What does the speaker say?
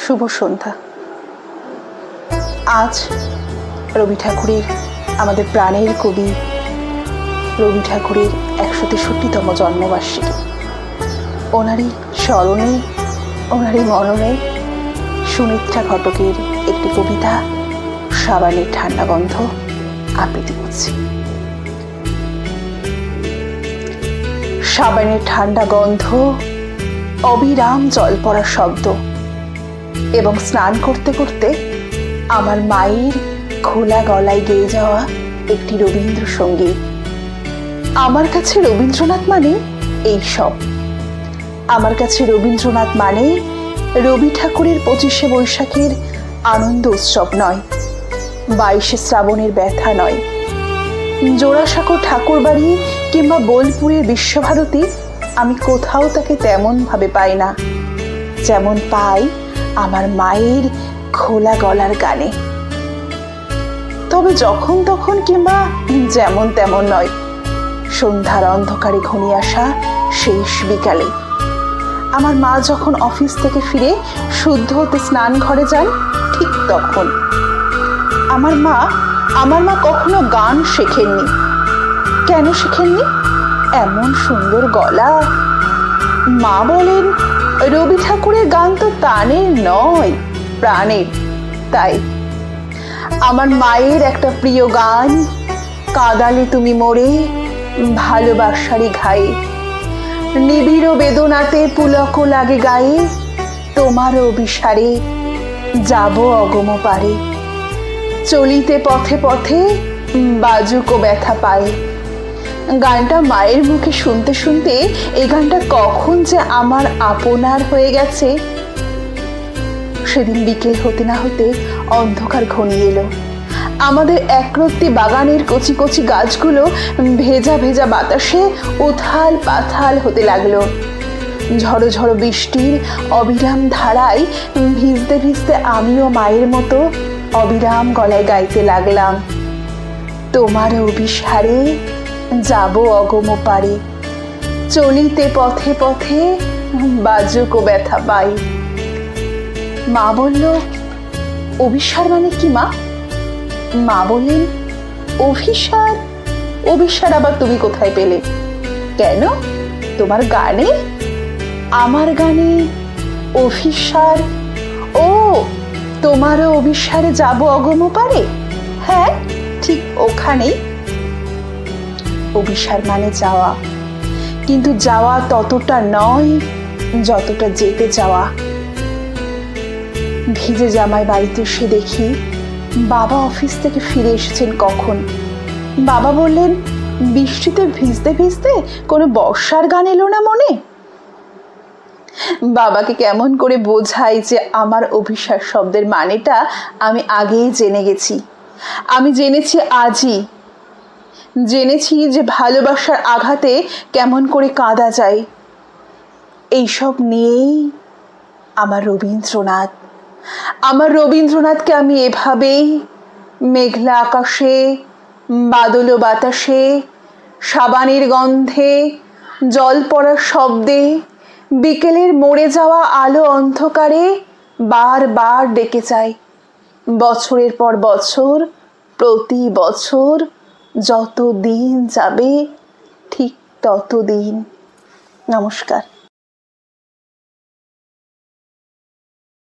শুভ সন্ধ্যা। আজ রবি ঠাকুরের, আমাদের প্রাণের কবি রবি ঠাকুরের 163তম জন্মবার্ষিকী। ওনারই স্মরণে, ওনারই মননে সুমিত্রা ঘটকের একটি কবিতা সাবানের ঠান্ডা গন্ধ আবৃত্তি করছি। সাবানের ঠান্ডা গন্ধ, অবিরাম জল পড়ার শব্দ এবং স্নান করতে করতে আমার মায়ের খোলা গলায় গেয়ে যাওয়া একটি রবীন্দ্রসঙ্গীত। আমার কাছে রবীন্দ্রনাথ মানে এই সব। আমার কাছে রবীন্দ্রনাথ মানে রবি ঠাকুরের 25শে বৈশাখের আনন্দ উৎসব নয়, 22শে শ্রাবণের ব্যথা নয়, জোড়াসাঁকো ঠাকুরবাড়ি কিংবা বোলপুরের বিশ্বভারতী আমি কোথাও তাকে তেমন ভাবে পাই না যেমন পাই আমার মায়ের খোলা গলার গানে। তবে যখন তখন কিংবা যেমন তেমন নয়, সন্ধ্যার অন্ধকারে ঘনিয়ে আসা শেষ বিকালে আমার মা যখন অফিস থেকে ফিরে শুদ্ধ হতে স্নান ঘরে যান, ঠিক তখন আমার মা কখনো গান শেখেননি। কেন শেখেননি? এমন সুন্দর গলা। মা বলেন, রবি ঠাকুরের গান তো তানের নয়, প্রাণের। তাই আমার মায়ের একটা প্রিয় গান, কাঁদালে তুমি মোরে ভালোবাসারই ঘায়ে, নিবিড় বেদনাতে পুলক লাগে গায়ে, তোমার অভিসারে যাব অগম পারে, চলিতে পথে পথে বাজুকো ব্যথা পায়। গানটা মায়ের মুখে শুনতে শুনতে এই গানটা কখন যে আমার আপনার হয়ে গেছে। সেদিন বিকেল হতে না হতে অন্ধকার ঘনিয়ে এলো। আমাদের একরত্তি বাগানের কচি কচি গাছগুলো ভেজা ভেজা বাতাসে উথাল পাথাল হতে লাগলো। ঝড়ো ঝড়ো বৃষ্টির অবিরাম ধারায় ভিজতে ভিজতে আমিও মায়ের মতো অবিরাম গলায় গাইতে লাগলাম, তোমার অভিসারে যাব অগম পারে, চলিতে পথে পথে বাজুকো ব্যথা পাই। মা বলল, অভিসার মানে কি মা? মা বললেন, অভিসার? অভিসার আবার তুমি কোথায় পেলে? কেন, তোমার গানে? আমার গানে অভিসার? ও, তোমারও অভিসারে যাব অগম পারে? হ্যাঁ, ঠিক ওখানেই। অভিসার মানে যাওয়া, কিন্তু যাওয়া ততটা নয় যতটা যেতে চাওয়া। ভিজে জামায় বাড়িতে এসে দেখি বাবা অফিস থেকে ফিরে এসেছেন কখন। বাবা বললেন, বৃষ্টিতে ভিজতে ভিজতে কোনো বর্ষার গান এলো না মনে? বাবাকে কেমন করে বোঝাই যে আমার অভিসার শব্দের মানেটা আমি আগেই জেনে গেছি। আমি জেনেছি আজই, জেনেছি যে ভালোবাসার আঘাতে কেমন করে কাঁদা যায়। এইসব নিয়েই আমার রবীন্দ্রনাথ। আমার রবীন্দ্রনাথকে আমি এভাবেই মেঘলা আকাশে, বাদল বাতাসে, সাবানের গন্ধে, জল পড়ার শব্দে, বিকেলের মরে যাওয়া আলো অন্ধকারে বারবার ডেকে চাই। বছরের পর বছর, প্রতি বছর যত দিন যাবে ঠিক তত দিন। নমস্কার।